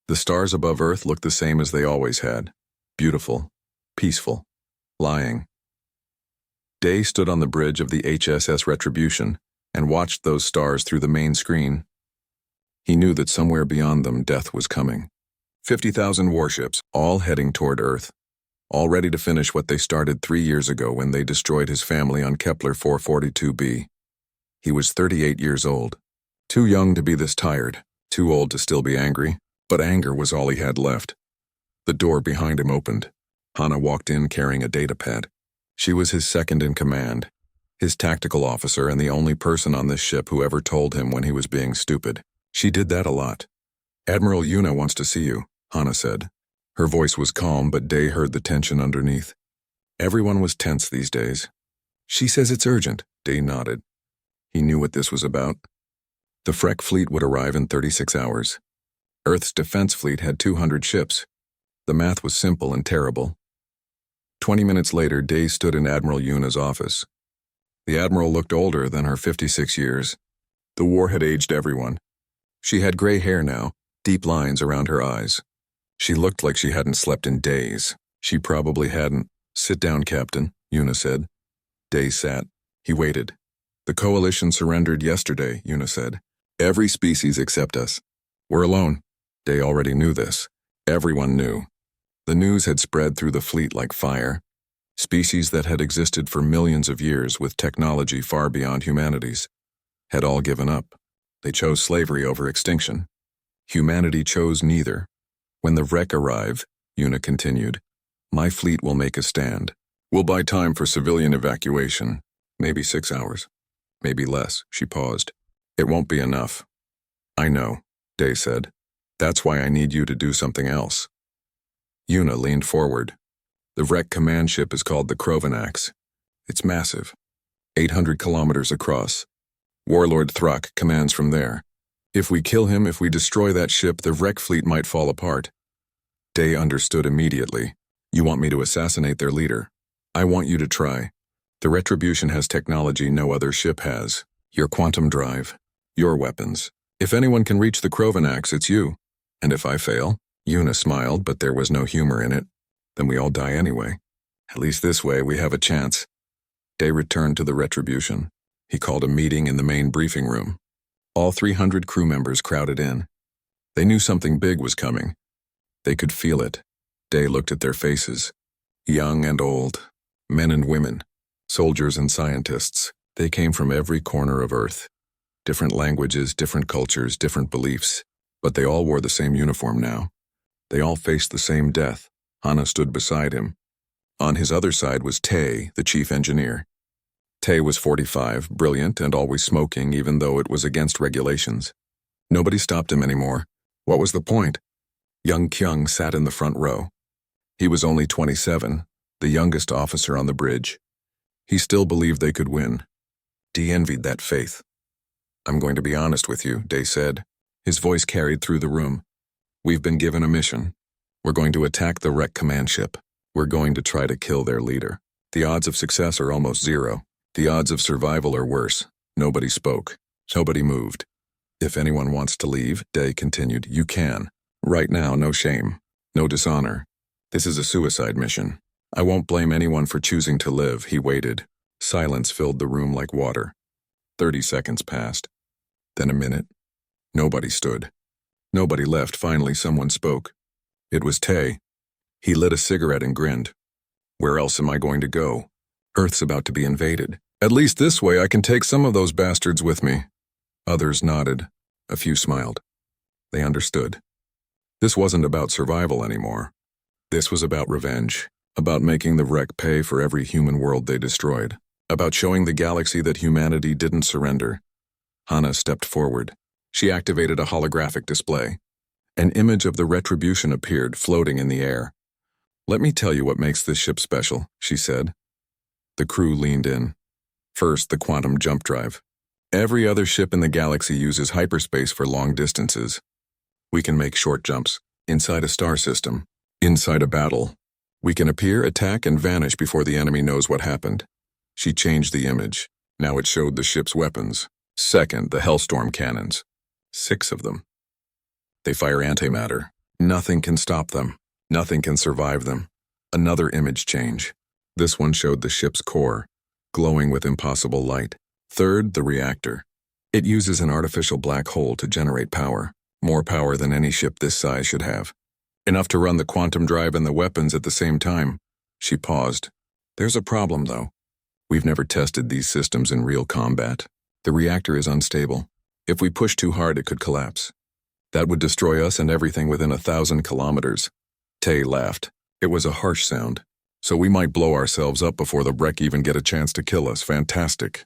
The stars above Earth looked the same as they always had. Beautiful, peaceful, lying. Day stood on the bridge of the HSS Retribution and watched those stars through the main screen. He knew that somewhere beyond them death was coming. 50,000 warships, all heading toward Earth, all ready to finish what they started 3 years ago when they destroyed his family on Kepler 442b. He was 38 years old. Too young to be this tired, too old to still be angry, but anger was all he had left. The door behind him opened. Hana walked in carrying a datapad. She was his second in command, his tactical officer and the only person on this ship who ever told him when he was being stupid. She did that a lot. "Admiral Yuna wants to see you," Hana said. Her voice was calm, but Day heard the tension underneath. Everyone was tense these days. "She says it's urgent," Day nodded. He knew what this was about. The Freck fleet would arrive in 36 hours. Earth's defense fleet had 200 ships. The math was simple and terrible. 20 minutes later, Day stood in Admiral Yuna's office. The Admiral looked older than her 56 years. The war had aged everyone. She had gray hair now, deep lines around her eyes. She looked like she hadn't slept in days. She probably hadn't. "Sit down, Captain," Yuna said. Day sat. He waited. "The Coalition surrendered yesterday," Yuna said. "Every species except us. We're alone." Day already knew this. Everyone knew. The news had spread through the fleet like fire. Species that had existed for millions of years with technology far beyond humanity's had all given up. They chose slavery over extinction. Humanity chose neither. "When the wreck arrive," Yuna continued, "my fleet will make a stand. We'll buy time for civilian evacuation. Maybe 6 hours. Maybe less." She paused. "It won't be enough." "I know," Day said. "That's why I need you to do something else." Yuna leaned forward. "The wreck command ship is called the Krovanax. It's massive. 800 kilometers across. Warlord Thrak commands from there. If we kill him, if we destroy that ship, the wreck fleet might fall apart." Day understood immediately. "You want me to assassinate their leader? I want you to try. The Retribution has technology no other ship has. Your quantum drive. Your weapons. If anyone can reach the Krovanax, it's you. And if I fail?" Yuna smiled, but there was no humor in it. "Then we all die anyway. At least this way we have a chance." Day returned to the Retribution. He called a meeting in the main briefing room. All 300 crew members crowded in. They knew something big was coming. They could feel it. Day looked at their faces. Young and old. Men and women. Soldiers and scientists. They came from every corner of Earth. Different languages, different cultures, different beliefs. But they all wore the same uniform now. They all faced the same death. Hana stood beside him. On his other side was Tay, the chief engineer. Tay was 45, brilliant and always smoking even though it was against regulations. Nobody stopped him anymore. What was the point? Young Kyung sat in the front row. He was only 27, the youngest officer on the bridge. He still believed they could win. Dee envied that faith. "I'm going to be honest with you," Day said. His voice carried through the room. "We've been given a mission. We're going to attack the wreck command ship. We're going to try to kill their leader. The odds of success are almost zero. The odds of survival are worse." Nobody spoke. Nobody moved. "If anyone wants to leave," Day continued, "you can. Right now, no shame. No dishonor. This is a suicide mission. I won't blame anyone for choosing to live." He waited. Silence filled the room like water. 30 seconds passed. Then a minute. Nobody stood. Nobody left. Finally, someone spoke. It was Tay. He lit a cigarette and grinned. "Where else am I going to go? Earth's about to be invaded. At least this way I can take some of those bastards with me." Others nodded. A few smiled. They understood. This wasn't about survival anymore. This was about revenge. About making the wreck pay for every human world they destroyed. About showing the galaxy that humanity didn't surrender. Hana stepped forward. She activated a holographic display. An image of the Retribution appeared, floating in the air. "Let me tell you what makes this ship special," she said. The crew leaned in. First, the quantum jump drive. Every other ship in the galaxy uses hyperspace for long distances. We can make short jumps, inside a star system, inside a battle. We can appear, attack, and vanish before the enemy knows what happened. She changed the image. Now it showed the ship's weapons. Second, the Hellstorm cannons. 6 of them. They fire antimatter, Nothing can stop them. Nothing can survive them. Another image change. This one showed the ship's core, glowing with impossible light. Third, the reactor. It uses an artificial black hole to generate power, more power than any ship this size should have. Enough to run the quantum drive and the weapons at the same time. She paused. There's a problem, though. We've never tested these systems in real combat. The reactor is unstable. If we push too hard, it could collapse. That would destroy us and everything within 1,000 kilometers. Tay laughed. It was a harsh sound. So we might blow ourselves up before the wreck even get a chance to kill us. Fantastic.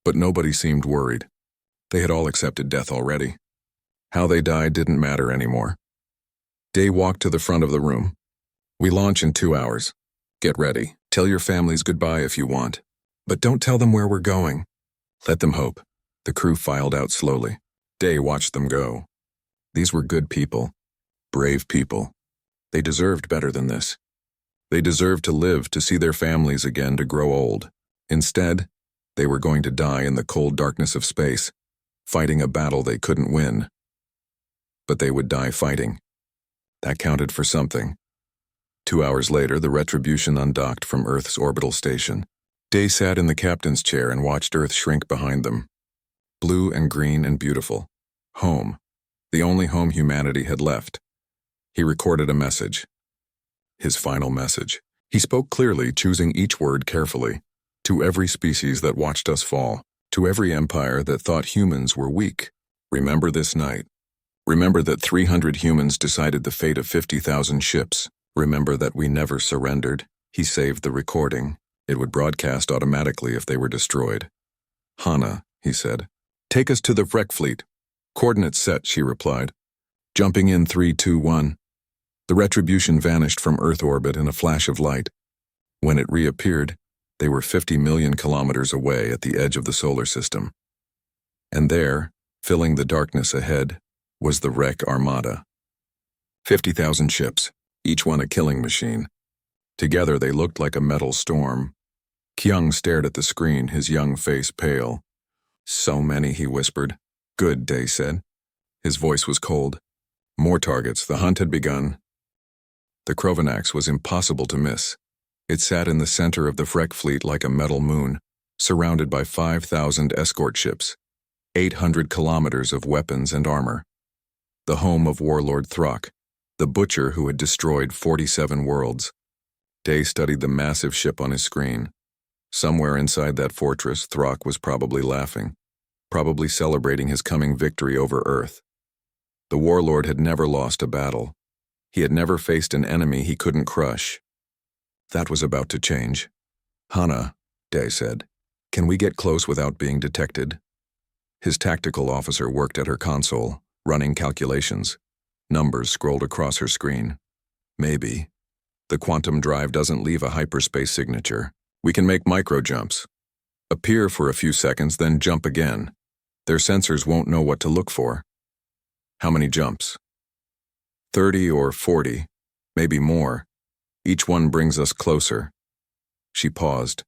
But nobody seemed worried. They had all accepted death already. How they died didn't matter anymore. Day walked to the front of the room. We launch in 2 hours. Get ready. Tell your families goodbye if you want. But don't tell them where we're going. Let them hope. The crew filed out slowly. Day watched them go. These were good people. Brave people. They deserved better than this. They deserved to live, to see their families again, to grow old. Instead, they were going to die in the cold darkness of space, fighting a battle they couldn't win. But they would die fighting. That counted for something. 2 hours later, the Retribution undocked from Earth's orbital station. Day sat in the captain's chair and watched Earth shrink behind them. Blue and green and beautiful. Home. The only home humanity had left. He recorded a message. His final message. He spoke clearly, choosing each word carefully. To every species that watched us fall. To every empire that thought humans were weak. Remember this night. Remember that 300 humans decided the fate of 50,000 ships. Remember that we never surrendered. He saved the recording. It would broadcast automatically if they were destroyed. Hana, he said. Take us to the wreck fleet. Coordinates set, she replied. Jumping in 3, 2, 1. The Retribution vanished from Earth orbit in a flash of light. When it reappeared, they were 50 million kilometers away at the edge of the solar system. And there, filling the darkness ahead, was the wreck armada. 50,000 ships, each one a killing machine. Together they looked like a metal storm. Kyung stared at the screen, his young face pale. So many, he whispered. Good, Day said. His voice was cold. More targets, the hunt had begun. The Krovanax was impossible to miss. It sat in the center of the wreck fleet like a metal moon, surrounded by 5,000 escort ships, 800 kilometers of weapons and armor. The home of Warlord Throck, the butcher who had destroyed 47 worlds. Day studied the massive ship on his screen. Somewhere inside that fortress, Throck was probably laughing, probably celebrating his coming victory over Earth. The Warlord had never lost a battle. He had never faced an enemy he couldn't crush. That was about to change. Hana, Day said, can we get close without being detected? His tactical officer worked at her console, running calculations. Numbers scrolled across her screen. Maybe. The quantum drive doesn't leave a hyperspace signature. We can make micro jumps. Appear for a few seconds, then jump again. Their sensors won't know what to look for. How many jumps? 30 or 40, maybe more. Each one brings us closer. She paused.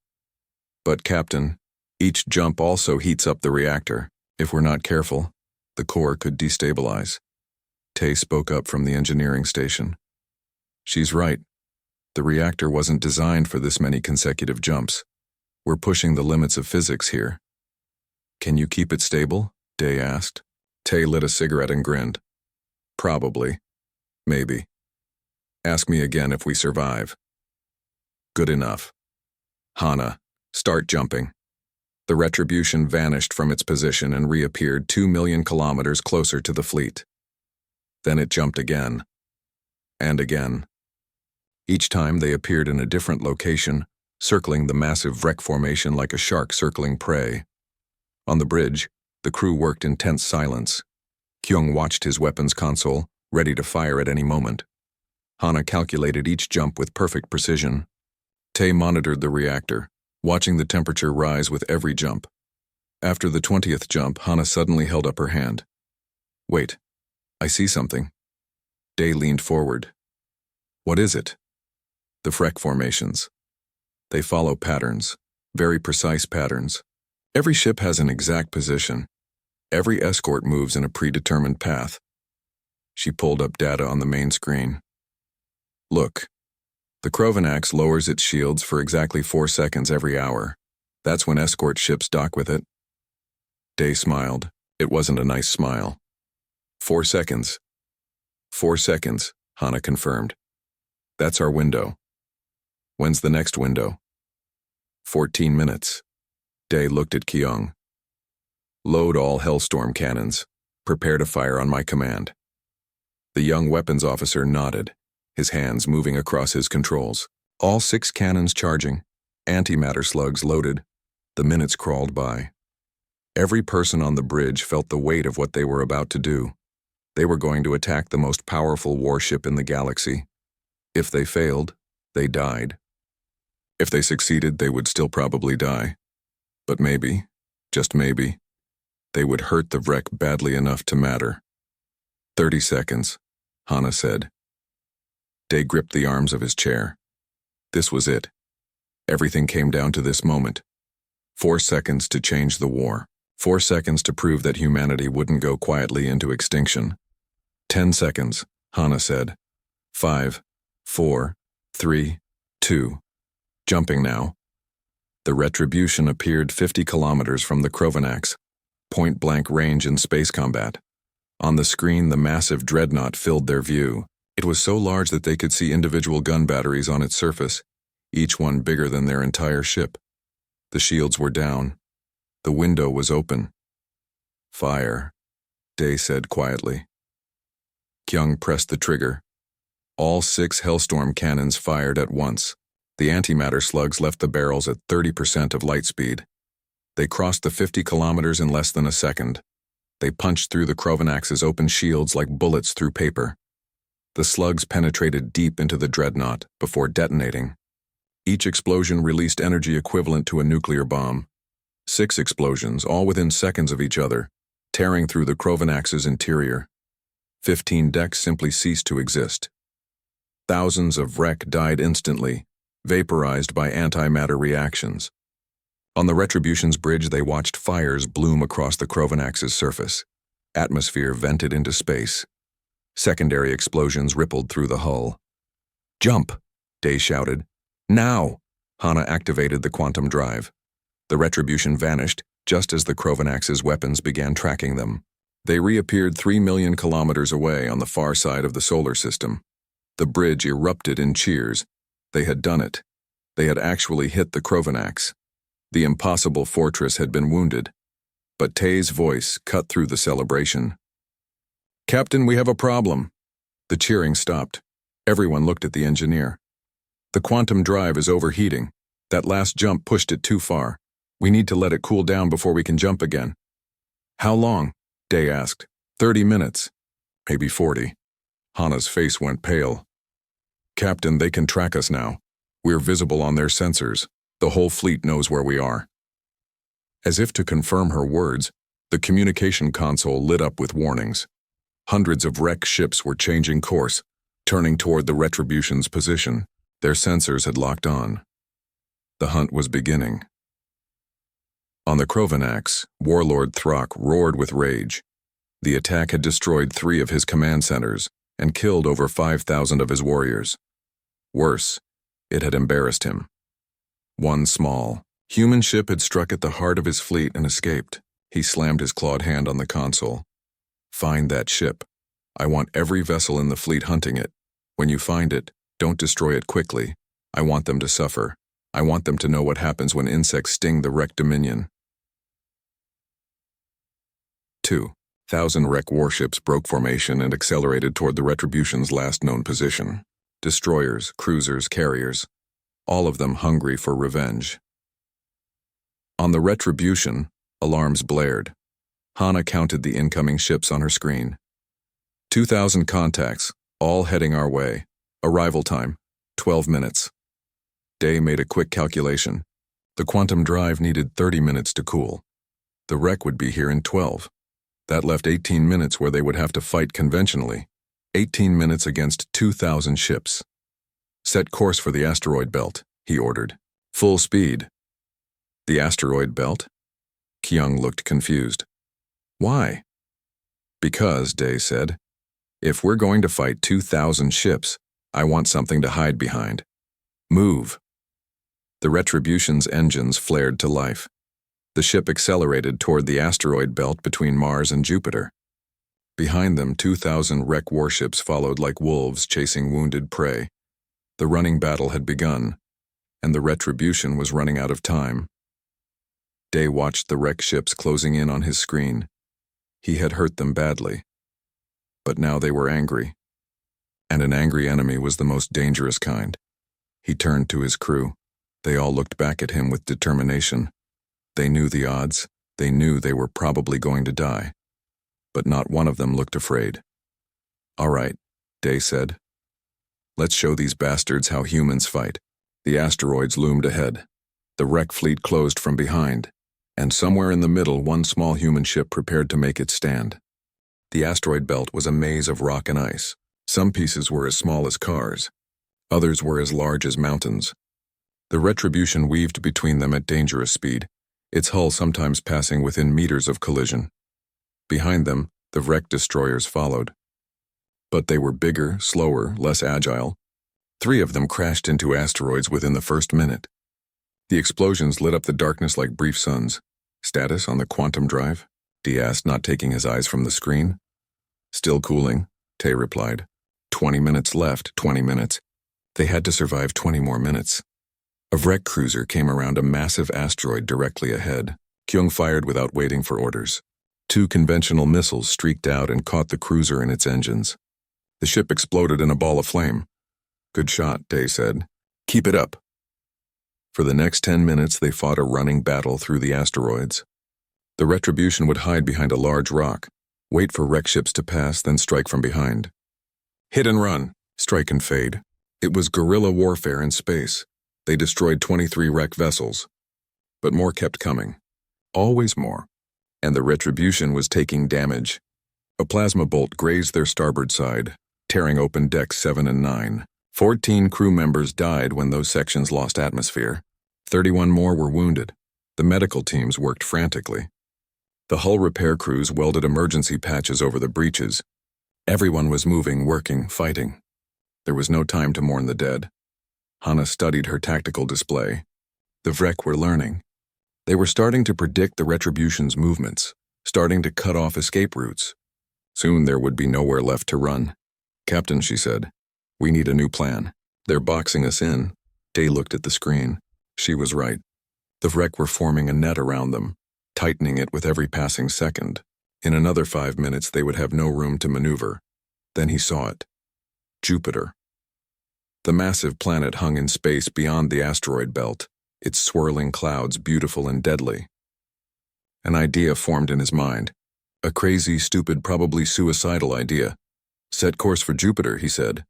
But, Captain, each jump also heats up the reactor. If we're not careful, the core could destabilize. Tay spoke up from the engineering station. She's right. The reactor wasn't designed for this many consecutive jumps. We're pushing the limits of physics here. Can you keep it stable? Day asked. Tay lit a cigarette and grinned. Probably. Maybe. Ask me again if we survive. Good enough. Hana, start jumping. The Retribution vanished from its position and reappeared 2 million kilometers closer to the fleet. Then it jumped again. And again. Each time they appeared in a different location, circling the massive wreck formation like a shark circling prey. On the bridge, the crew worked in tense silence. Kyung watched his weapons console, ready to fire at any moment. Hana calculated each jump with perfect precision. Tay monitored the reactor, watching the temperature rise with every jump. After the 20th jump, Hana suddenly held up her hand. Wait, I see something. Day leaned forward. What is it? The wreck formations. They follow patterns, very precise patterns. Every ship has an exact position. Every escort moves in a predetermined path. She pulled up data on the main screen. Look, the Krovanax lowers its shields for exactly 4 seconds every hour. That's when escort ships dock with it. Day smiled. It wasn't a nice smile. 4 seconds. 4 seconds, Hana confirmed. That's our window. When's the next window? 14 minutes. Day looked at Kyung. Load all Hellstorm cannons. Prepare to fire on my command. The young weapons officer nodded, his hands moving across his controls. All 6 cannons charging, antimatter slugs loaded. The minutes crawled by. Every person on the bridge felt the weight of what they were about to do. They were going to attack the most powerful warship in the galaxy. If they failed, they died. If they succeeded, they would still probably die. But maybe, just maybe, they would hurt the wreck badly enough to matter. 30 seconds, Hana said. Day gripped the arms of his chair. This was it. Everything came down to this moment. 4 seconds to change the war. 4 seconds to prove that humanity wouldn't go quietly into extinction. 10 seconds, Hana said. 5, 4, 3, 2. Jumping now. The Retribution appeared 50 kilometers from the Krovanax, point-blank range in space combat. On the screen, the massive dreadnought filled their view. It was so large that they could see individual gun batteries on its surface, each one bigger than their entire ship. The shields were down. The window was open. Fire, Day said quietly. Kyung pressed the trigger. All 6 Hellstorm cannons fired at once. The antimatter slugs left the barrels at 30% of light speed. They crossed the 50 kilometers in less than a second. They punched through the Krovanax's open shields like bullets through paper. The slugs penetrated deep into the dreadnought before detonating. Each explosion released energy equivalent to a nuclear bomb. 6 explosions, all within seconds of each other, tearing through the Krovanax's interior. 15 decks simply ceased to exist. Thousands of wreck died instantly, vaporized by antimatter reactions. On the Retribution's bridge, they watched fires bloom across the Krovanax's surface. Atmosphere vented into space. Secondary explosions rippled through the hull. "Jump!" Day shouted. "Now!" Hana activated the quantum drive. The Retribution vanished just as the Krovanax's weapons began tracking them. They reappeared 3 million kilometers away on the far side of the solar system. The bridge erupted in cheers. They had done it. They had actually hit the Krovanax. The impossible fortress had been wounded. But Tay's voice cut through the celebration. "Captain, we have a problem." The cheering stopped. Everyone looked at the engineer. "The quantum drive is overheating. That last jump pushed it too far. We need to let it cool down before we can jump again." "How long?" Day asked. 30 minutes. Maybe 40. Hana's face went pale. "Captain, they can track us now. We're visible on their sensors. The whole fleet knows where we are." As if to confirm her words, the communication console lit up with warnings. Hundreds of wrecked ships were changing course, turning toward the Retribution's position. Their sensors had locked on. The hunt was beginning. On the Krovanax, Warlord Throck roared with rage. The attack had destroyed 3 of his command centers and killed over 5,000 of his warriors. Worse, it had embarrassed him. One small, human ship had struck at the heart of his fleet and escaped. He slammed his clawed hand on the console. "Find that ship. I want every vessel in the fleet hunting it. When you find it, don't destroy it quickly. I want them to suffer. I want them to know what happens when insects sting the wrecked Dominion." 2,000 wreck warships broke formation and accelerated toward the Retribution's last known position. Destroyers, cruisers, carriers, all of them hungry for revenge. On the Retribution, alarms blared. Hana counted the incoming ships on her screen. 2,000 contacts, all heading our way. Arrival time, 12 minutes. Day made a quick calculation. The quantum drive needed 30 minutes to cool. The wreck would be here in 12. That left 18 minutes where they would have to fight conventionally. 18 minutes against 2,000 ships. "Set course for the asteroid belt," he ordered. "Full speed." "The asteroid belt?" Kyung looked confused. "Why?" "Because," Day said, If we're going to fight 2,000 ships, I want something to hide behind. Move. The Retribution's engines flared to life. The ship accelerated toward the asteroid belt between Mars and Jupiter. Behind them, 2,000 wreck warships followed like wolves chasing wounded prey. The running battle had begun, and the Retribution was running out of time. Day watched the wreck ships closing in on his screen. He had hurt them badly. But now they were angry. And an angry enemy was the most dangerous kind. He turned to his crew. They all looked back at him with determination. They knew the odds. They knew they were probably going to die. But not one of them looked afraid. "All right," Day said. "Let's show these bastards how humans fight." The asteroids loomed ahead. The wreck fleet closed from behind, and somewhere in the middle, one small human ship prepared to make its stand. The asteroid belt was a maze of rock and ice. Some pieces were as small as cars. Others were as large as mountains. The Retribution weaved between them at dangerous speed, its hull sometimes passing within meters of collision. Behind them, the wreck destroyers followed. But they were bigger, slower, less agile. 3 of them crashed into asteroids within the first minute. The explosions lit up the darkness like brief suns. "Status on the quantum drive?" Dee asked, not taking his eyes from the screen. "Still cooling," Tay replied. 20 minutes left, 20 minutes. They had to survive 20 more minutes. A wreck cruiser came around a massive asteroid directly ahead. Kyung fired without waiting for orders. 2 conventional missiles streaked out and caught the cruiser in its engines. The ship exploded in a ball of flame. "Good shot," Day said. "Keep it up." For the next 10 minutes, they fought a running battle through the asteroids. The Retribution would hide behind a large rock, wait for wreck ships to pass, then strike from behind. Hit and run, strike and fade. It was guerrilla warfare in space. They destroyed 23 wreck vessels. But more kept coming. Always more. And the Retribution was taking damage. A plasma bolt grazed their starboard side, tearing open decks 7 and 9. 14 crew members died when those sections lost atmosphere. 31 more were wounded. The medical teams worked frantically. The hull repair crews welded emergency patches over the breaches. Everyone was moving, working, fighting. There was no time to mourn the dead. Hannah studied her tactical display. The Vrek were learning. They were starting to predict the Retribution's movements, starting to cut off escape routes. Soon there would be nowhere left to run. "Captain," she said, "we need a new plan. They're boxing us in." Day looked at the screen. She was right. The Vrek were forming a net around them, tightening it with every passing second. In another 5 minutes, they would have no room to maneuver. Then he saw it. Jupiter. The massive planet hung in space beyond the asteroid belt, its swirling clouds beautiful and deadly. An idea formed in his mind. A crazy, stupid, probably suicidal idea. "Set course for Jupiter," he said.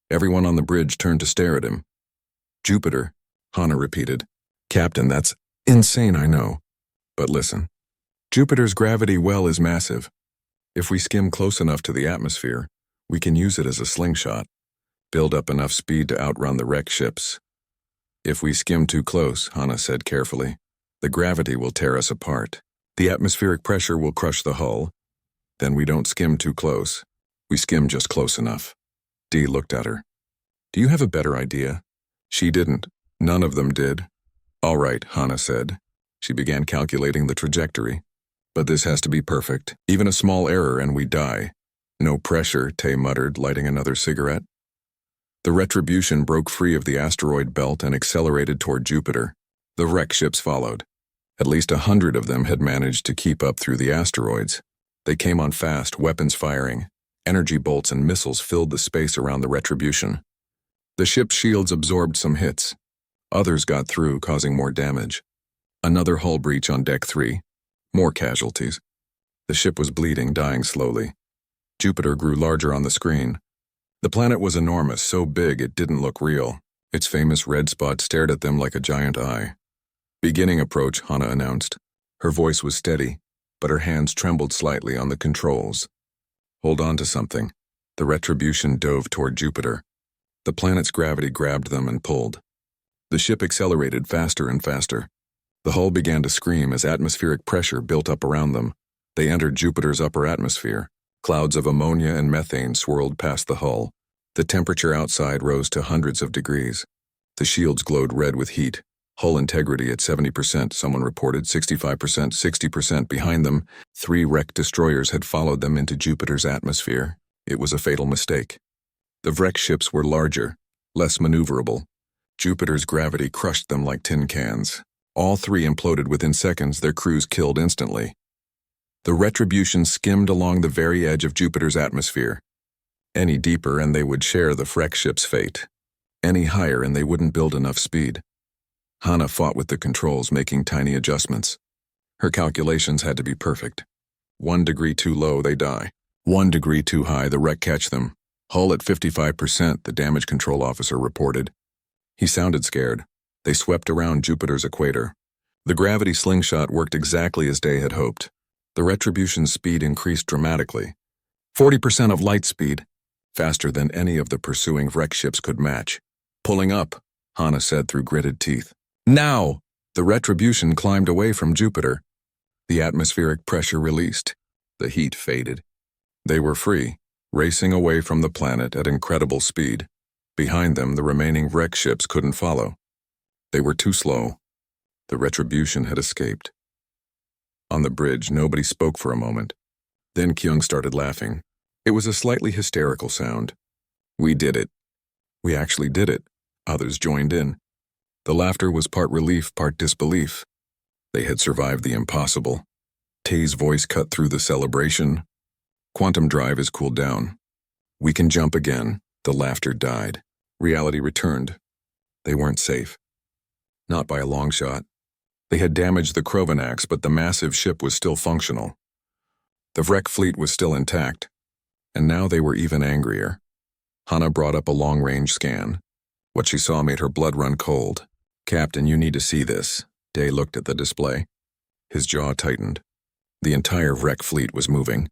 Everyone on the bridge turned to stare at him. "Jupiter," Hannah repeated. "Captain, that's insane, I know. But listen. Jupiter's gravity well is massive. If we skim close enough to the atmosphere, we can use it as a slingshot, build up enough speed to outrun the wreck ships. If we skim too close," Hannah said carefully, "the gravity will tear us apart. The atmospheric pressure will crush the hull. Then we don't skim too close. We skim just close enough." Dee looked at her. "Do you have a better idea?" She didn't. None of them did. "All right," Hannah said. She began calculating the trajectory. "But this has to be perfect. Even a small error and we die." "No pressure," Tay muttered, lighting another cigarette. The Retribution broke free of the asteroid belt and accelerated toward Jupiter. The wreck ships followed. At least 100 of them had managed to keep up through the asteroids. They came on fast, weapons firing. Energy bolts and missiles filled the space around the Retribution. The ship's shields absorbed some hits. Others got through, causing more damage. Another hull breach on Deck 3. More casualties. The ship was bleeding, dying slowly. Jupiter grew larger on the screen. The planet was enormous, so big it didn't look real. Its famous red spot stared at them like a giant eye. "Beginning approach," Hannah announced. Her voice was steady, but her hands trembled slightly on the controls. "Hold on to something." The Retribution dove toward Jupiter. The planet's gravity grabbed them and pulled. The ship accelerated faster and faster. The hull began to scream as atmospheric pressure built up around them. They entered Jupiter's upper atmosphere. Clouds of ammonia and methane swirled past the hull. The temperature outside rose to hundreds of degrees. The shields glowed red with heat. Hull integrity at 70%, someone reported, 65%, 60% behind them. 3 wrecked destroyers had followed them into Jupiter's atmosphere. It was a fatal mistake. The wrecked ships were larger, less maneuverable. Jupiter's gravity crushed them like tin cans. All 3 imploded within seconds, their crews killed instantly. The Retribution skimmed along the very edge of Jupiter's atmosphere. Any deeper and they would share the wrecked ship's fate. Any higher and they wouldn't build enough speed. Hannah fought with the controls, making tiny adjustments. Her calculations had to be perfect. 1 degree too low, they die. 1 degree too high, the wreck catch them. Hull at 55%, the damage control officer reported. He sounded scared. They swept around Jupiter's equator. The gravity slingshot worked exactly as Day had hoped. The Retribution's speed increased dramatically. 40% of light speed, faster than any of the pursuing wreck ships could match. Pulling up, Hannah said through gritted teeth. Now! The Retribution climbed away from Jupiter. The atmospheric pressure released. The heat faded. They were free, racing away from the planet at incredible speed. Behind them, the remaining wreck ships couldn't follow. They were too slow. The Retribution had escaped. On the bridge, nobody spoke for a moment. Then Kyung started laughing. It was a slightly hysterical sound. We did it. We actually did it. Others joined in. The laughter was part relief, part disbelief. They had survived the impossible. Tay's voice cut through the celebration. Quantum drive is cooled down. We can jump again. The laughter died. Reality returned. They weren't safe. Not by a long shot. They had damaged the Krovanax, but the massive ship was still functional. The wreck fleet was still intact, and now they were even angrier. Hannah brought up a long-range scan. What she saw made her blood run cold. Captain, you need to see this. Day looked at the display. His jaw tightened. The entire wreck fleet was moving.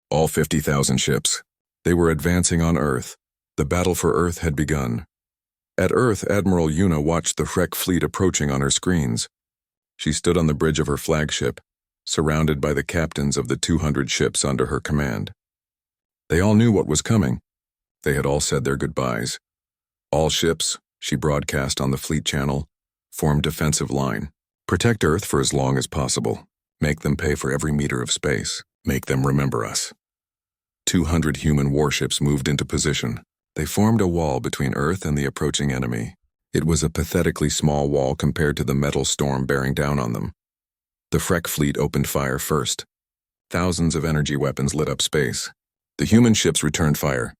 All 50,000 ships. They were advancing on Earth. The battle for Earth had begun. At Earth, Admiral Yuna watched the wreck fleet approaching on her screens. She stood on the bridge of her flagship, surrounded by the captains of the 200 ships under her command. They all knew what was coming. They had all said their goodbyes. All ships, she broadcast on the fleet channel, form defensive line. Protect Earth for as long as possible. Make them pay for every meter of space. Make them remember us. 200 human warships moved into position. They formed a wall between Earth and the approaching enemy. It was a pathetically small wall compared to the metal storm bearing down on them. The wreck fleet opened fire first. Thousands of energy weapons lit up space. The human ships returned fire.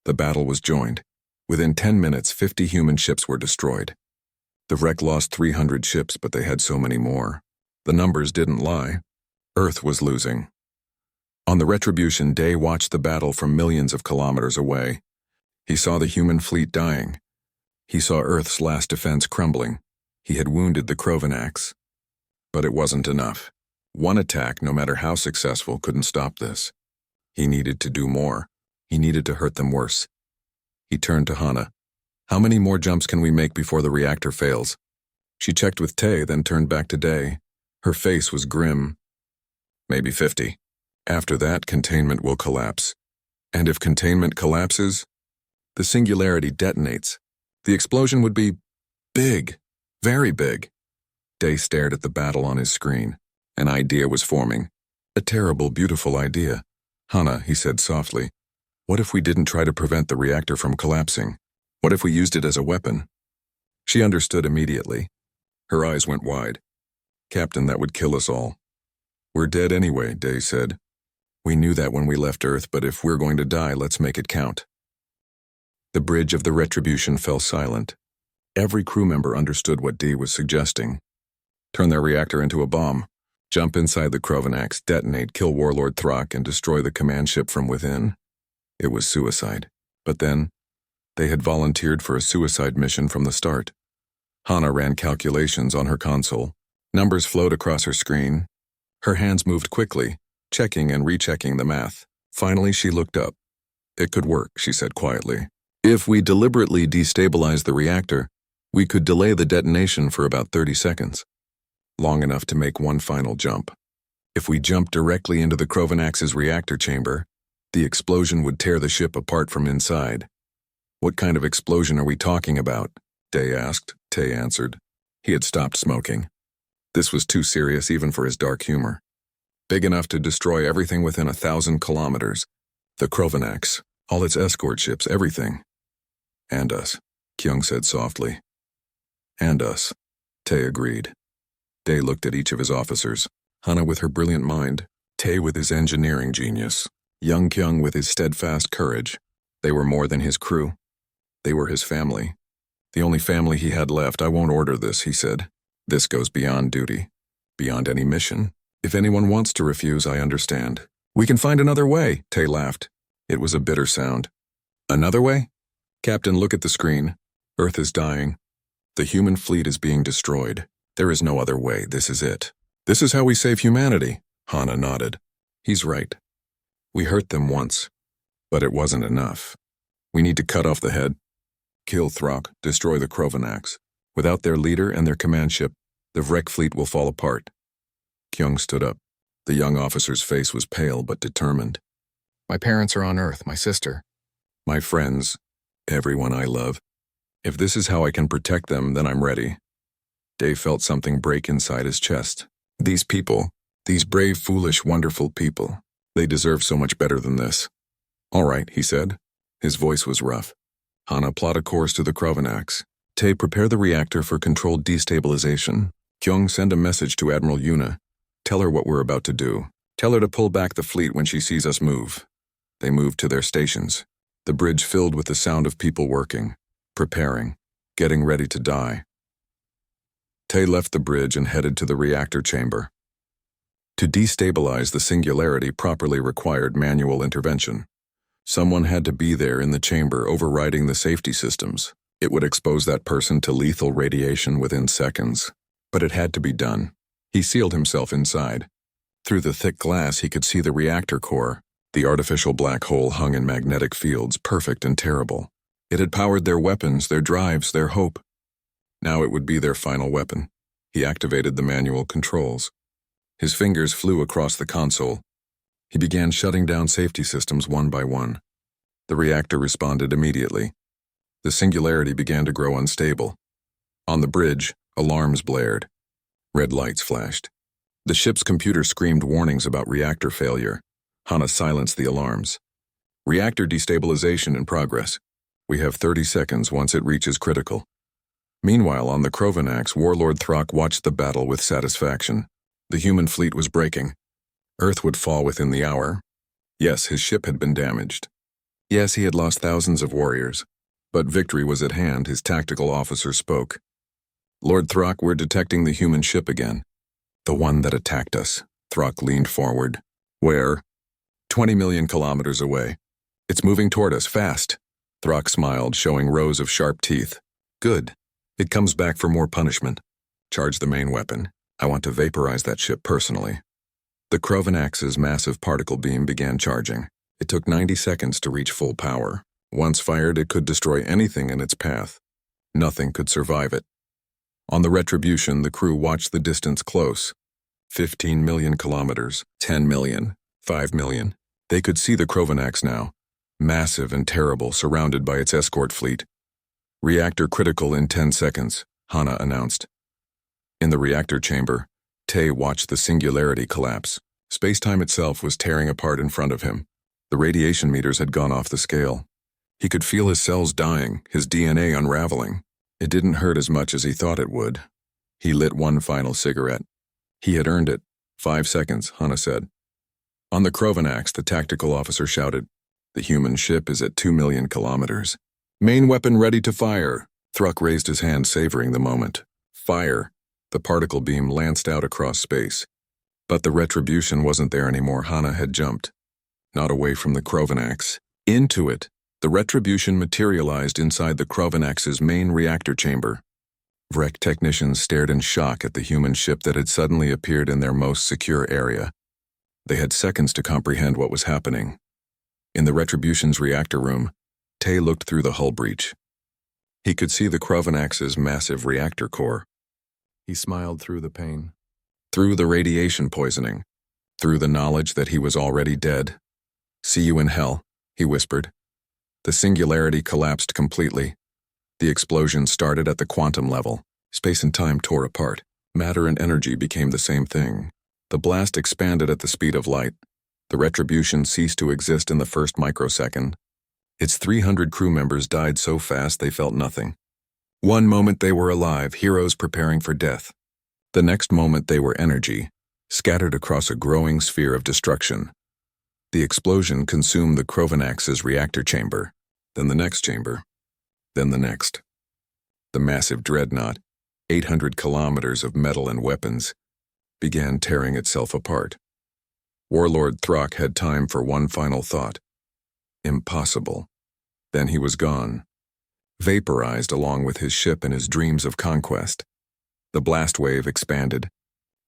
The battle was joined. Within 10 minutes, 50 human ships were destroyed. The wreck lost 300 ships, but they had so many more. The numbers didn't lie. Earth was losing. On the Retribution, Day watched the battle from millions of kilometers away. He saw the human fleet dying. He saw Earth's last defense crumbling. He had wounded the Krovanax. But it wasn't enough. One attack, no matter how successful, couldn't stop this. He needed to do more. He needed to hurt them worse. He turned to Hannah. How many more jumps can we make before the reactor fails? She checked with Tay, then turned back to Day. Her face was grim. Maybe 50. After that, containment will collapse. And if containment collapses, the singularity detonates. The explosion would be big, very big. Day stared at the battle on his screen. An idea was forming. A terrible, beautiful idea. Hannah, he said softly, what if we didn't try to prevent the reactor from collapsing? What if we used it as a weapon? She understood immediately. Her eyes went wide. Captain, that would kill us all. We're dead anyway, Day said. We knew that when we left Earth, but if we're going to die, let's make it count. The bridge of the Retribution fell silent. Every crew member understood what Dee was suggesting. Turn their reactor into a bomb. Jump inside the Krovanax, detonate, kill Warlord Thrak, and destroy the command ship from within. It was suicide. But then, they had volunteered for a suicide mission from the start. Hannah ran calculations on her console. Numbers flowed across her screen. Her hands moved quickly, checking and rechecking the math. Finally, she looked up. It could work, she said quietly. If we deliberately destabilize the reactor, we could delay the detonation for about 30 seconds. Long enough to make one final jump. If we jump directly into the Krovanax's reactor chamber, The explosion would tear the ship apart from inside. "What kind of explosion are we talking about?" Day asked. Tay answered. He had stopped smoking. This was too serious even for his dark humor. "Big enough to destroy everything within 1,000 kilometers. The Krovanax, all its escort ships, everything." "And us," Kyung said softly. "And us," Tay agreed. Day looked at each of his officers. Hana with her brilliant mind, Tay with his engineering genius, young Kyung with his steadfast courage. They were more than his crew. They were his family. The only family he had left. "I won't order this," he said. "This goes beyond duty, beyond any mission. If anyone wants to refuse, I understand." "We can find another way," Tay laughed. It was a bitter sound. "Another way?" "Captain, look at the screen. Earth is dying. The human fleet is being destroyed. There is no other way. This is it. This is how we save humanity." Hana nodded. "He's right. We hurt them once, but it wasn't enough. We need to cut off the head. Kill Throck, destroy the Krovanax. Without their leader and their command ship, the Vrek fleet will fall apart." Kyung stood up. The young officer's face was pale but determined. "My parents are on Earth, my sister. My friends, everyone I love. If this is how I can protect them, then I'm ready." Dave felt something break inside his chest. These people, these brave, foolish, wonderful people, they deserve so much better than this. "All right," he said. His voice was rough. "Hana, plot a course to the Krovanax. Tay, prepare the reactor for controlled destabilization. Kyung, send a message to Admiral Yuna. Tell her what we're about to do. Tell her to pull back the fleet when she sees us move." They moved to their stations. The bridge filled with the sound of people working, preparing, getting ready to die. Tay left the bridge and headed to the reactor chamber. To destabilize the singularity properly required manual intervention. Someone had to be there in the chamber overriding the safety systems. It would expose that person to lethal radiation within seconds. But it had to be done. He sealed himself inside. Through the thick glass he could see the reactor core. The artificial black hole hung in magnetic fields, perfect and terrible. It had powered their weapons, their drives, their hope. Now it would be their final weapon. He activated the manual controls. His fingers flew across the console. He began shutting down safety systems one by one. The reactor responded immediately. The singularity began to grow unstable. On the bridge, alarms blared. Red lights flashed. The ship's computer screamed warnings about reactor failure. Hana silenced the alarms. "Reactor destabilization in progress. We have 30 seconds once it reaches critical." Meanwhile, on the Krovanax, Warlord Throck watched the battle with satisfaction. The human fleet was breaking. Earth would fall within the hour. Yes, his ship had been damaged. Yes, he had lost thousands of warriors. But victory was at hand, his tactical officer spoke. "Lord Throck, we're detecting the human ship again." "The one that attacked us." Throck leaned forward. "Where?" 20 million kilometers away. "It's moving toward us, fast." Throck smiled, showing rows of sharp teeth. "Good. It comes back for more punishment. Charge the main weapon. I want to vaporize that ship personally." The Krovanax's massive particle beam began charging. It took 90 seconds to reach full power. Once fired, it could destroy anything in its path. Nothing could survive it. On the Retribution, the crew watched the distance close. 15 million kilometers, 10 million, 5 million. They could see the Krovanax now, massive and terrible, surrounded by its escort fleet. "Reactor critical in 10 seconds, Hana announced. In the reactor chamber, Tay watched the singularity collapse. Space-time itself was tearing apart in front of him. The radiation meters had gone off the scale. He could feel his cells dying, his DNA unraveling. It didn't hurt as much as he thought it would. He lit one final cigarette. He had earned it. 5 seconds, Hana said. On the Krovanax, the tactical officer shouted. The human ship is at 2 million kilometers. "Main weapon ready to fire." Thruck raised his hand, savoring the moment. Fire. The particle beam lanced out across space. But the Retribution wasn't there anymore. Hana had jumped. Not away from the Krovanax. Into it. The Retribution materialized inside the Krovanax's main reactor chamber. Vrek technicians stared in shock at the human ship that had suddenly appeared in their most secure area. They had seconds to comprehend what was happening. In the Retribution's reactor room, Tay looked through the hull breach. He could see the Krovanax's massive reactor core. He smiled through the pain, through the radiation poisoning, through the knowledge that he was already dead. "See you in hell," he whispered. The singularity collapsed completely. The explosion started at the quantum level. Space and time tore apart. Matter and energy became the same thing. The blast expanded at the speed of light. The retribution ceased to exist in the first microsecond. Its 300 crew members died so fast they felt nothing. One moment they were alive, heroes preparing for death. The next moment they were energy, scattered across a growing sphere of destruction. The explosion consumed the Krovanax's reactor chamber, then the next chamber, then the next. The massive dreadnought, 800 kilometers of metal and weapons, began tearing itself apart. Warlord Throck had time for one final thought. Impossible. Then he was gone, vaporized along with his ship and his dreams of conquest. The blast wave expanded.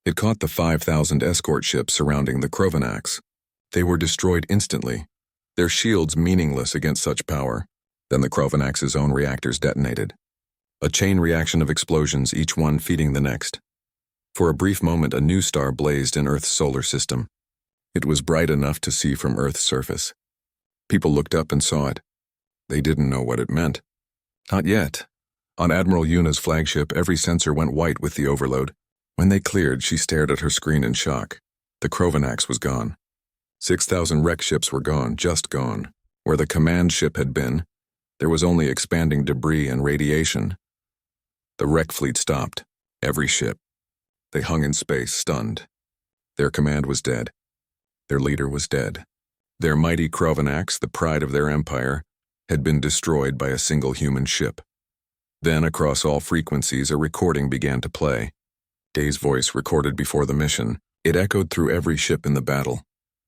It caught the 5,000 escort ships surrounding the Krovanax. They were destroyed instantly, their shields meaningless against such power. Then the Krovanax's own reactors detonated. A chain reaction of explosions, each one feeding the next. For a brief moment, a new star blazed in Earth's solar system. It was bright enough to see from Earth's surface. People looked up and saw it. They didn't know what it meant. Not yet. On Admiral Yuna's flagship, every sensor went white with the overload. When they cleared, she stared at her screen in shock. The Krovanax was gone. 6,000 wreck ships were gone, just gone. Where the command ship had been, there was only expanding debris and radiation. The wreck fleet stopped. Every ship. They hung in space, stunned. Their command was dead. Their leader was dead. Their mighty Krovanax, the pride of their empire, had been destroyed by a single human ship. Then, across all frequencies, a recording began to play. Day's voice recorded before the mission. It echoed through every ship in the battle,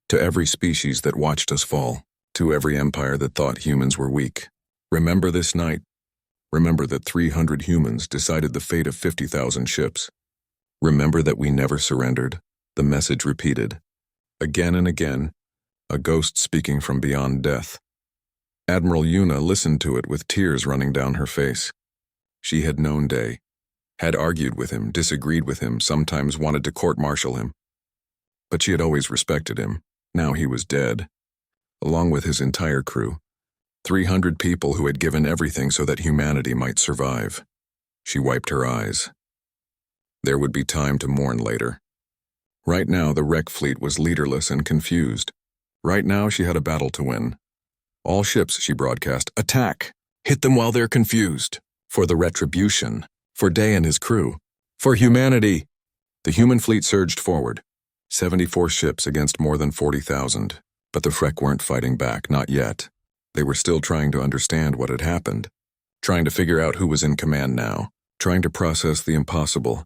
to every species that watched us fall, to every empire that thought humans were weak. Remember this night. Remember that 300 humans decided the fate of 50,000 ships. Remember that we never surrendered. The message repeated. Again and again, a ghost speaking from beyond death. Admiral Yuna listened to it with tears running down her face. She had known Day, had argued with him, disagreed with him, sometimes wanted to court-martial him. But she had always respected him. Now he was dead, along with his entire crew. 300 people who had given everything so that humanity might survive. She wiped her eyes. There would be time to mourn later. Right now, the wreck fleet was leaderless and confused. Right now, she had a battle to win. All ships, she broadcast, attack! Hit them while they're confused. For the retribution. For Day and his crew. For humanity! The human fleet surged forward. 74 ships against more than 40,000. But the Freck weren't fighting back, not yet. They were still trying to understand what had happened. Trying to figure out who was in command now. Trying to process the impossible.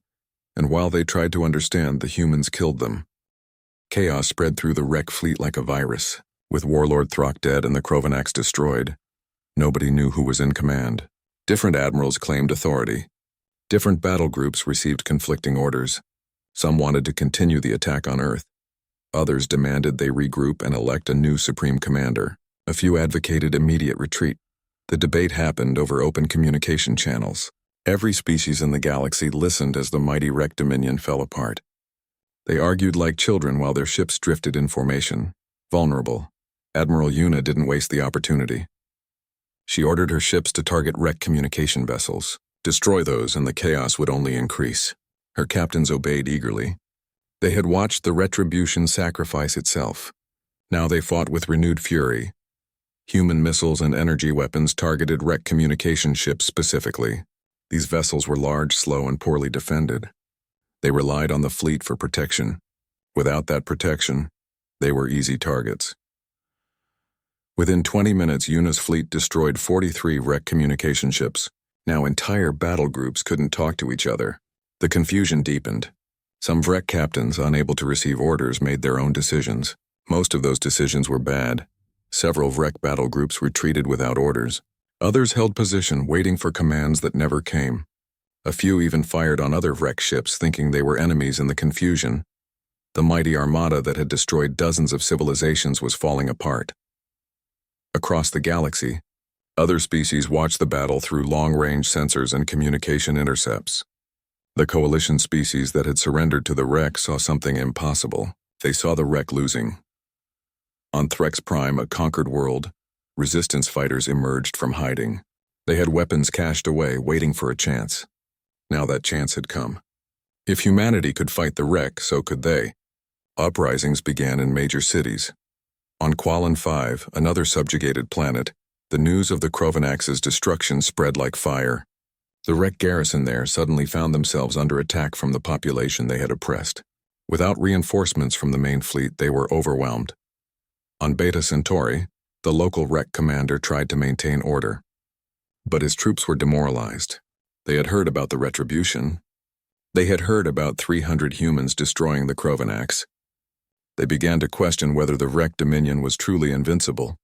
And while they tried to understand, the humans killed them. Chaos spread through the wreck fleet like a virus. With Warlord Throck dead and the Krovanax destroyed, nobody knew who was in command. Different admirals claimed authority. Different battle groups received conflicting orders. Some wanted to continue the attack on Earth. Others demanded they regroup and elect a new supreme commander. A few advocated immediate retreat. The debate happened over open communication channels. Every species in the galaxy listened as the mighty wreck dominion fell apart. They argued like children while their ships drifted in formation. Vulnerable, Admiral Yuna didn't waste the opportunity. She ordered her ships to target wreck communication vessels. Destroy those and the chaos would only increase. Her captains obeyed eagerly. They had watched the retribution sacrifice itself. Now they fought with renewed fury. Human missiles and energy weapons targeted wreck communication ships specifically. These vessels were large, slow, and poorly defended. They relied on the fleet for protection. Without that protection, they were easy targets. Within 20 minutes, Yuna's fleet destroyed 43 wreck communication ships. Now entire battle groups couldn't talk to each other. The confusion deepened. Some wreck captains, unable to receive orders, made their own decisions. Most of those decisions were bad. Several wreck battle groups retreated without orders. Others held position, waiting for commands that never came. A few even fired on other wreck ships, thinking they were enemies in the confusion. The mighty armada that had destroyed dozens of civilizations was falling apart. Across the galaxy, other species watched the battle through long-range sensors and communication intercepts. The coalition species that had surrendered to the wreck saw something impossible. They saw the wreck losing. On Threx Prime, a conquered world, resistance fighters emerged from hiding. They had weapons cached away, waiting for a chance. Now that chance had come. If humanity could fight the wreck, so could they. Uprisings began in major cities. On Qualan 5, another subjugated planet, the news of the Krovanax's destruction spread like fire. The wreck garrison there suddenly found themselves under attack from the population they had oppressed. Without reinforcements from the main fleet, they were overwhelmed. On Beta Centauri, the local wreck commander tried to maintain order. But his troops were demoralized. They had heard about the retribution. They had heard about 300 humans destroying the Krovanax. They began to question whether the wreck dominion was truly invincible.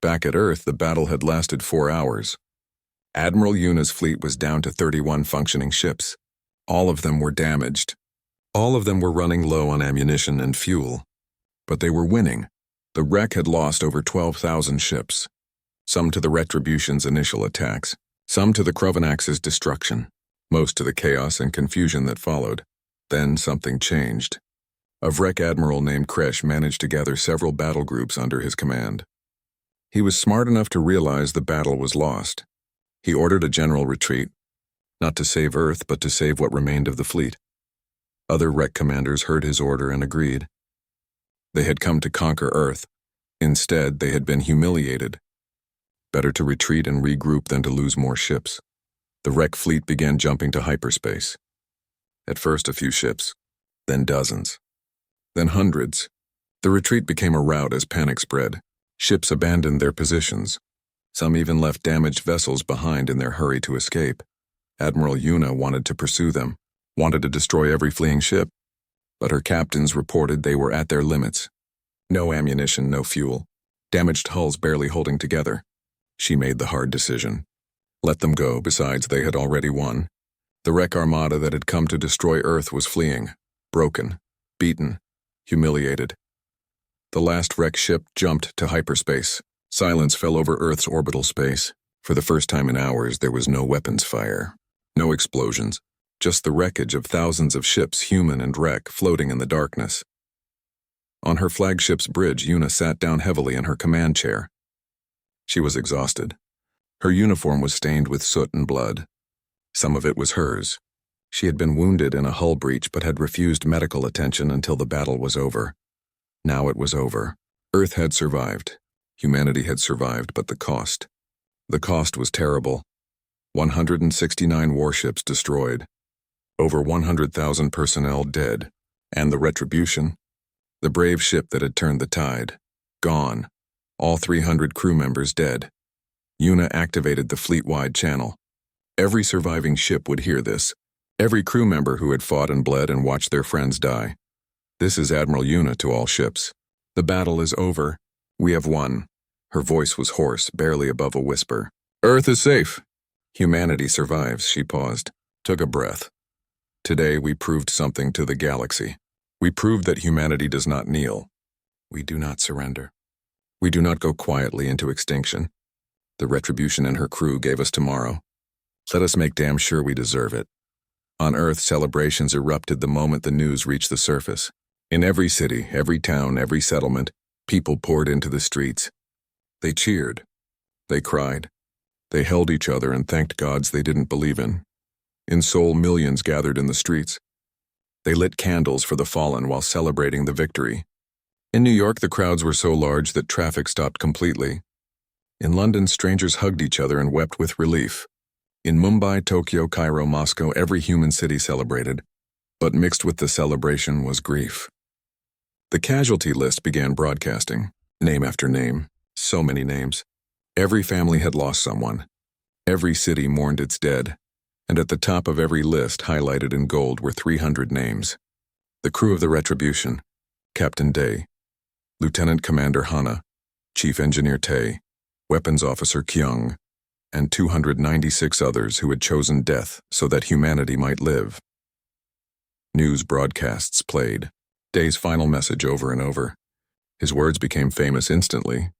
Back at Earth, the battle had lasted 4 hours. Admiral Yuna's fleet was down to 31 functioning ships. All of them were damaged. All of them were running low on ammunition and fuel. But they were winning. The wreck had lost over 12,000 ships, some to the Retribution's initial attacks, some to the Krovanax's destruction, most to the chaos and confusion that followed. Then something changed. A wreck admiral named Kresh managed to gather several battle groups under his command. He was smart enough to realize the battle was lost. He ordered a general retreat, not to save Earth, but to save what remained of the fleet. Other wreck commanders heard his order and agreed. They had come to conquer Earth. Instead, they had been humiliated. Better to retreat and regroup than to lose more ships. The wreck fleet began jumping to hyperspace. At first a few ships, then dozens, then hundreds. The retreat became a rout as panic spread. Ships abandoned their positions. Some even left damaged vessels behind in their hurry to escape. Admiral Yuna wanted to pursue them, wanted to destroy every fleeing ship. But her captains reported they were at their limits. No ammunition, no fuel. Damaged hulls barely holding together. She made the hard decision. Let them go, besides they had already won. The wreck armada that had come to destroy Earth was fleeing, broken, beaten, humiliated. The last wreck ship jumped to hyperspace. Silence fell over Earth's orbital space. For the first time in hours, there was no weapons fire. No explosions. Just the wreckage of thousands of ships, human and wreck, floating in the darkness. On her flagship's bridge, Yuna sat down heavily in her command chair. She was exhausted. Her uniform was stained with soot and blood. Some of it was hers. She had been wounded in a hull breach but had refused medical attention until the battle was over. Now it was over. Earth had survived. Humanity had survived, but the cost. The cost was terrible. 169 warships destroyed. Over 100,000 personnel dead. And the retribution? The brave ship that had turned the tide. Gone. All 300 crew members dead. Yuna activated the fleet-wide channel. Every surviving ship would hear this. Every crew member who had fought and bled and watched their friends die. This is Admiral Yuna to all ships. The battle is over. We have won. Her voice was hoarse, barely above a whisper. Earth is safe. Humanity survives, she paused, took a breath. Today we proved something to the galaxy. We proved that humanity does not kneel. We do not surrender. We do not go quietly into extinction. The Retribution and her crew gave us tomorrow. Let us make damn sure we deserve it. On Earth, celebrations erupted the moment the news reached the surface. In every city, every town, every settlement, people poured into the streets. They cheered. They cried. They held each other and thanked gods they didn't believe in. In Seoul, millions gathered in the streets. They lit candles for the fallen while celebrating the victory. In New York, the crowds were so large that traffic stopped completely. In London, strangers hugged each other and wept with relief. In Mumbai, Tokyo, Cairo, Moscow, every human city celebrated. But mixed with the celebration was grief. The casualty list began broadcasting, name after name, so many names. Every family had lost someone. Every city mourned its dead. And at the top of every list, highlighted in gold, were 300 names. The crew of the Retribution, Captain Day, Lieutenant Commander Hana, Chief Engineer Tae, Weapons Officer Kyung, and 296 others who had chosen death so that humanity might live. News broadcasts played, Day's final message over and over. His words became famous instantly.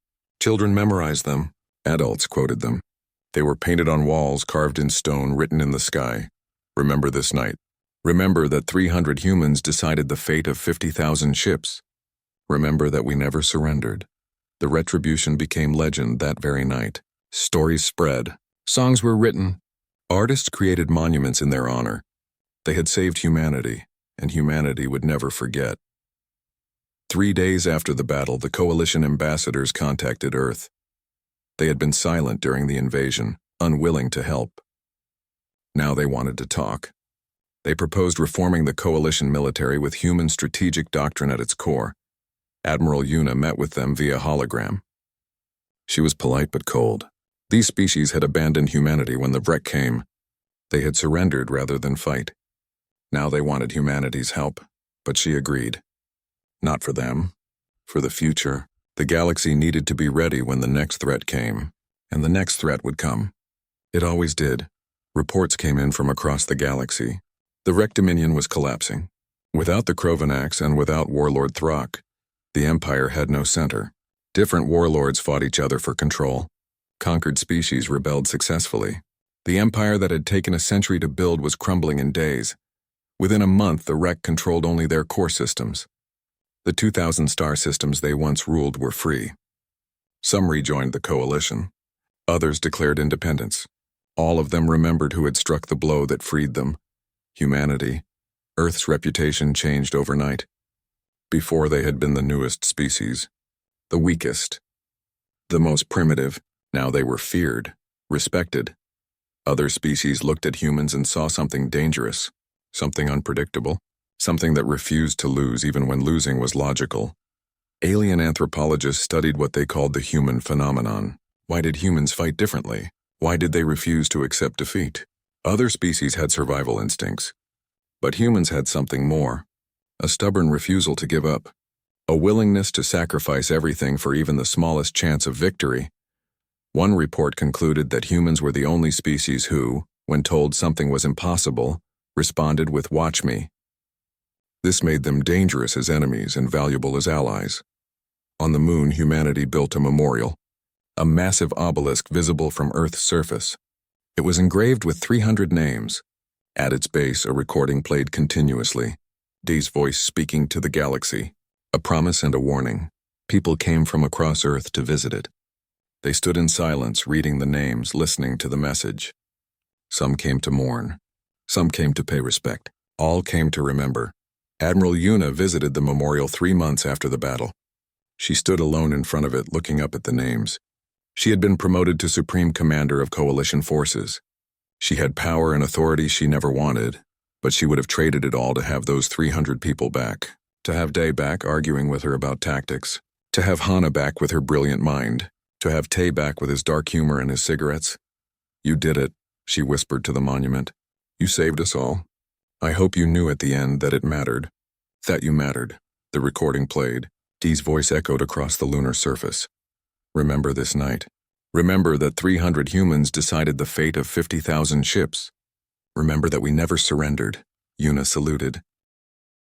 Children memorized them. Adults quoted them. They were painted on walls, carved in stone, written in the sky. Remember this night. Remember that 300 humans decided the fate of 50,000 ships. Remember that we never surrendered. The retribution became legend that very night. Stories spread. Songs were written. Artists created monuments in their honor. They had saved humanity, and humanity would never forget. 3 days after the battle, the Coalition ambassadors contacted Earth. They had been silent during the invasion, unwilling to help. Now they wanted to talk. They proposed reforming the Coalition military with human strategic doctrine at its core. Admiral Una met with them via hologram. She was polite but cold. These species had abandoned humanity when the wreck came. They had surrendered rather than fight. Now they wanted humanity's help, but she agreed. Not for them, for the future. The galaxy needed to be ready when the next threat came, and the next threat would come. It always did. Reports came in from across the galaxy. The wrecked Dominion was collapsing. Without the Krovanax and without Warlord Throck, the Empire had no center. Different warlords fought each other for control. Conquered species rebelled successfully. The empire that had taken a century to build was crumbling in days. Within a month, the wreck controlled only their core systems. The 2,000 star systems they once ruled were free. Some rejoined the Coalition. Others declared independence. All of them remembered who had struck the blow that freed them. Humanity. Earth's reputation changed overnight. Before they had been the newest species. The weakest. The most primitive. Now they were feared, respected. Other species looked at humans and saw something dangerous, something unpredictable, something that refused to lose even when losing was logical. Alien anthropologists studied what they called the human phenomenon. Why did humans fight differently? Why did they refuse to accept defeat? Other species had survival instincts, but humans had something more. A stubborn refusal to give up. A willingness to sacrifice everything for even the smallest chance of victory. One report concluded that humans were the only species who, when told something was impossible, responded with "watch me." This made them dangerous as enemies and valuable as allies. On the moon, humanity built a memorial, a massive obelisk visible from Earth's surface. It was engraved with 300 names. At its base, a recording played continuously, Dee's voice speaking to the galaxy, a promise and a warning. People came from across Earth to visit it. They stood in silence, reading the names, listening to the message. Some came to mourn. Some came to pay respect. All came to remember. Admiral Una visited the memorial 3 months after the battle. She stood alone in front of it, looking up at the names. She had been promoted to Supreme Commander of Coalition forces. She had power and authority she never wanted, but she would have traded it all to have those 300 people back, to have Day back arguing with her about tactics, to have Hana back with her brilliant mind, to have Tay back with his dark humor and his cigarettes. "You did it," she whispered to the monument. "You saved us all. I hope you knew at the end that it mattered. That you mattered." The recording played. Dee's voice echoed across the lunar surface. "Remember this night. Remember that 300 humans decided the fate of 50,000 ships. Remember that we never surrendered." Una saluted.